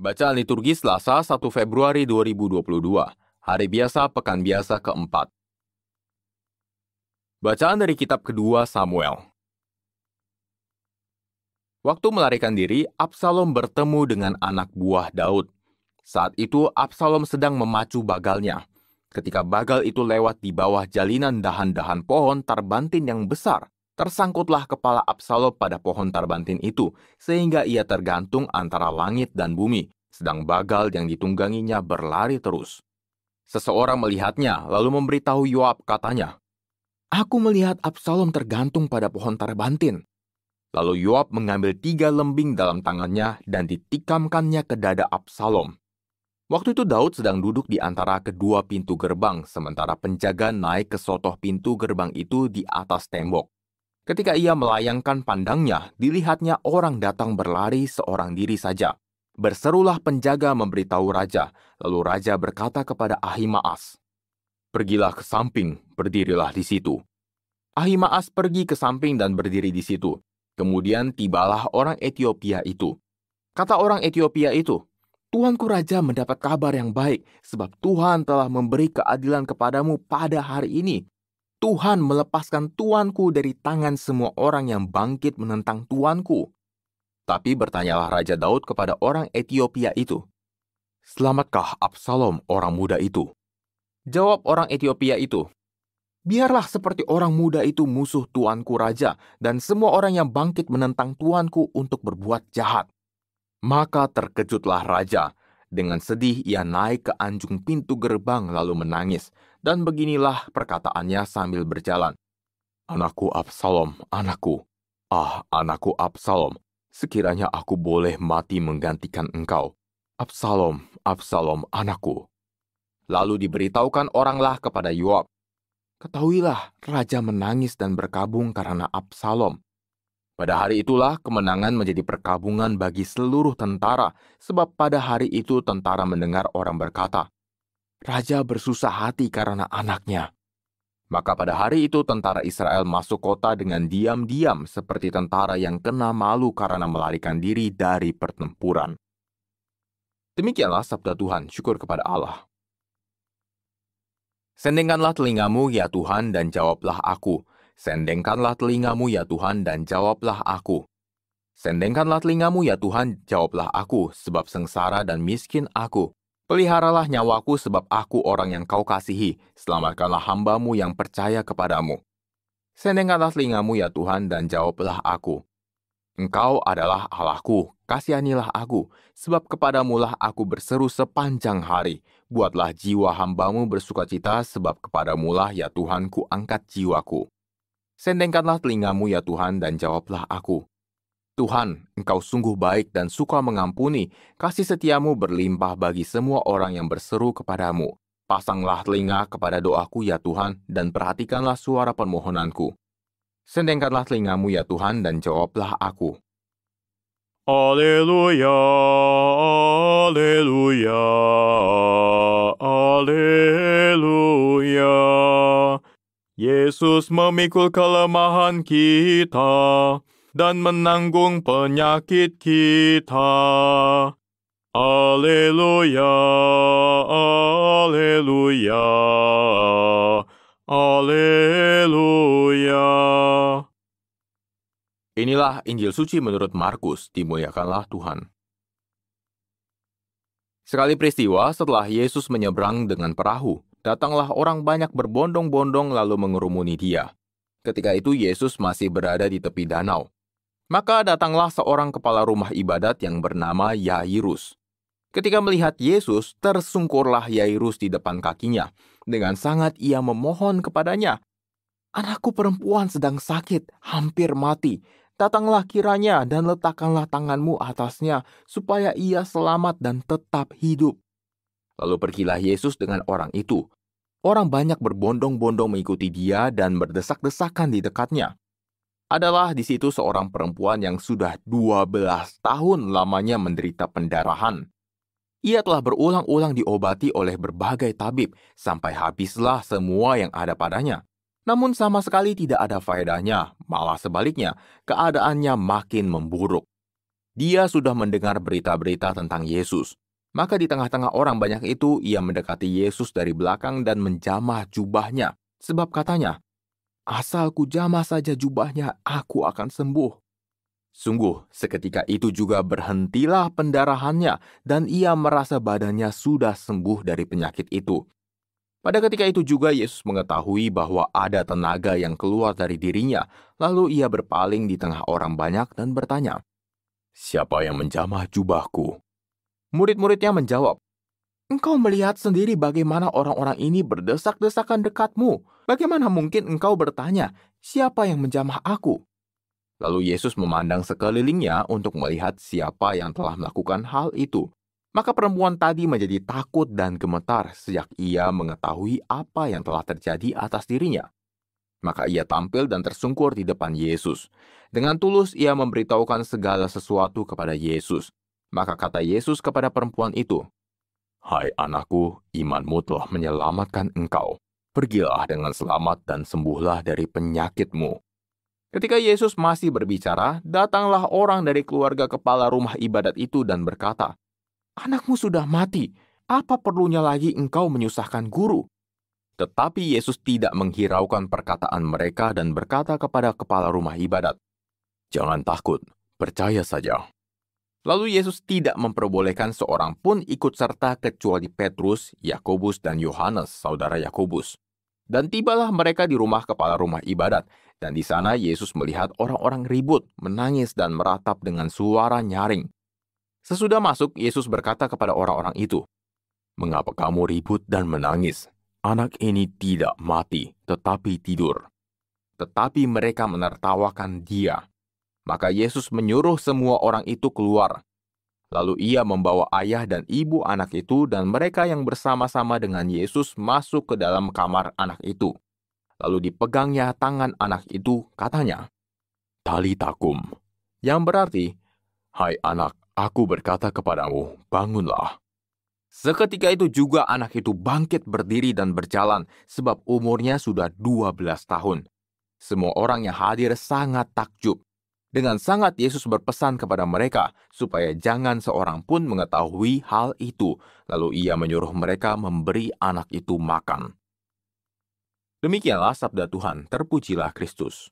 Bacaan liturgi Selasa 1 Februari 2022, Hari Biasa Pekan Biasa keempat. Bacaan dari kitab kedua Samuel. Waktu melarikan diri, Absalom bertemu dengan anak buah Daud. Saat itu Absalom sedang memacu bagalnya. Ketika bagal itu lewat di bawah jalinan dahan-dahan pohon tarbantin yang besar, tersangkutlah kepala Absalom pada pohon tarbantin itu, sehingga ia tergantung antara langit dan bumi, sedang bagal yang ditungganginya berlari terus. Seseorang melihatnya, lalu memberitahu Yoab, katanya, "Aku melihat Absalom tergantung pada pohon tarbantin." Lalu Yoab mengambil 3 lembing dalam tangannya dan ditikamkannya ke dada Absalom. Waktu itu Daud sedang duduk di antara kedua pintu gerbang, sementara penjaga naik ke sotoh pintu gerbang itu di atas tembok. Ketika ia melayangkan pandangnya, dilihatnya orang datang berlari seorang diri saja. Berserulah penjaga memberitahu raja, lalu raja berkata kepada Ahimaas, "Pergilah ke samping, berdirilah di situ." Ahimaas pergi ke samping dan berdiri di situ. Kemudian tibalah orang Etiopia itu. Kata orang Etiopia itu, "Tuanku raja mendapat kabar yang baik, sebab Tuhan telah memberi keadilan kepadamu pada hari ini. Tuhan melepaskan tuanku dari tangan semua orang yang bangkit menentang tuanku." Tapi bertanyalah Raja Daud kepada orang Etiopia itu, "Selamatkah Absalom orang muda itu?" Jawab orang Etiopia itu, "Biarlah seperti orang muda itu musuh tuanku raja, dan semua orang yang bangkit menentang tuanku untuk berbuat jahat." Maka terkejutlah raja. Dengan sedih ia naik ke anjung pintu gerbang lalu menangis. Dan beginilah perkataannya sambil berjalan. "Anakku Absalom, anakku. Ah, anakku Absalom. Sekiranya aku boleh mati menggantikan engkau. Absalom, Absalom, anakku." Lalu diberitahukan oranglah kepada Yoab, "Ketahuilah, raja menangis dan berkabung karena Absalom." Pada hari itulah kemenangan menjadi perkabungan bagi seluruh tentara, sebab pada hari itu tentara mendengar orang berkata, "Raja bersusah hati karena anaknya." Maka pada hari itu tentara Israel masuk kota dengan diam-diam seperti tentara yang kena malu karena melarikan diri dari pertempuran. Demikianlah sabda Tuhan, syukur kepada Allah. Sendengkanlah telingamu ya Tuhan dan jawablah aku. Sendengkanlah telingamu ya Tuhan dan jawablah aku. Sendengkanlah telingamu ya Tuhan, jawablah aku, sebab sengsara dan miskin aku. Peliharalah nyawaku sebab aku orang yang kau kasihi. Selamatkanlah hambamu yang percaya kepadamu. Sendengkanlah telingamu ya Tuhan dan jawablah aku. Engkau adalah Allahku, kasihanilah aku, sebab kepadamulah aku berseru sepanjang hari. Buatlah jiwa hambamu bersukacita, sebab kepadamulah ya Tuhanku angkat jiwaku. Sendengkanlah telingamu ya Tuhan dan jawablah aku. Tuhan, Engkau sungguh baik dan suka mengampuni, kasih setiamu berlimpah bagi semua orang yang berseru kepadamu. Pasanglah telinga kepada doaku ya Tuhan, dan perhatikanlah suara permohonanku. Sendengkanlah telingamu ya Tuhan dan jawablah aku. Alleluia, alleluia, alleluia. Yesus memikul kelemahan kita dan menanggung penyakit kita. Alleluia, alleluia, alleluia. Inilah Injil suci menurut Markus, dimuliakanlah Tuhan. Sekali peristiwa setelah Yesus menyeberang dengan perahu, datanglah orang banyak berbondong-bondong lalu mengerumuni dia. Ketika itu Yesus masih berada di tepi danau. Maka datanglah seorang kepala rumah ibadat yang bernama Yairus. Ketika melihat Yesus, tersungkurlah Yairus di depan kakinya. Dengan sangat ia memohon kepadanya, "Anakku perempuan sedang sakit, hampir mati. Datanglah kiranya dan letakkanlah tanganmu atasnya, supaya ia selamat dan tetap hidup." Lalu pergilah Yesus dengan orang itu. Orang banyak berbondong-bondong mengikuti dia dan berdesak-desakan di dekatnya. Adalah di situ seorang perempuan yang sudah 12 tahun lamanya menderita pendarahan. Ia telah berulang-ulang diobati oleh berbagai tabib, sampai habislah semua yang ada padanya. Namun sama sekali tidak ada faedahnya, malah sebaliknya, keadaannya makin memburuk. Dia sudah mendengar berita-berita tentang Yesus. Maka di tengah-tengah orang banyak itu, ia mendekati Yesus dari belakang dan menjamah jubahnya. Sebab katanya, "Asal ku jamah saja jubahnya, aku akan sembuh." Sungguh, seketika itu juga berhentilah pendarahannya dan ia merasa badannya sudah sembuh dari penyakit itu. Pada ketika itu juga Yesus mengetahui bahwa ada tenaga yang keluar dari dirinya, lalu ia berpaling di tengah orang banyak dan bertanya, "Siapa yang menjamah jubahku?" Murid-muridnya menjawab, "Engkau melihat sendiri bagaimana orang-orang ini berdesak-desakan dekatmu. Bagaimana mungkin engkau bertanya, 'Siapa yang menjamah aku?'" Lalu Yesus memandang sekelilingnya untuk melihat siapa yang telah melakukan hal itu. Maka perempuan tadi menjadi takut dan gemetar sejak ia mengetahui apa yang telah terjadi atas dirinya. Maka ia tampil dan tersungkur di depan Yesus. Dengan tulus ia memberitahukan segala sesuatu kepada Yesus. Maka kata Yesus kepada perempuan itu, "Hai anakku, imanmu telah menyelamatkan engkau. Pergilah dengan selamat dan sembuhlah dari penyakitmu." Ketika Yesus masih berbicara, datanglah orang dari keluarga kepala rumah ibadat itu dan berkata, "Anakmu sudah mati. Apa perlunya lagi engkau menyusahkan guru?" Tetapi Yesus tidak menghiraukan perkataan mereka dan berkata kepada kepala rumah ibadat, "Jangan takut, percaya saja." Lalu Yesus tidak memperbolehkan seorang pun ikut serta kecuali Petrus, Yakobus, dan Yohanes, saudara Yakobus. Dan tibalah mereka di rumah kepala rumah ibadat, dan di sana Yesus melihat orang-orang ribut, menangis, dan meratap dengan suara nyaring. Sesudah masuk, Yesus berkata kepada orang-orang itu, "Mengapa kamu ribut dan menangis? Anak ini tidak mati, tetapi tidur." Tetapi mereka menertawakan dia. Maka Yesus menyuruh semua orang itu keluar. Lalu ia membawa ayah dan ibu anak itu dan mereka yang bersama-sama dengan Yesus masuk ke dalam kamar anak itu. Lalu dipegangnya tangan anak itu, katanya, "Talita kum," yang berarti, "Hai anak, aku berkata kepadamu, bangunlah." Seketika itu juga anak itu bangkit berdiri dan berjalan, sebab umurnya sudah 12 tahun. Semua orang yang hadir sangat takjub. Dengan sangat Yesus berpesan kepada mereka supaya jangan seorang pun mengetahui hal itu. Lalu ia menyuruh mereka memberi anak itu makan. Demikianlah sabda Tuhan, terpujilah Kristus.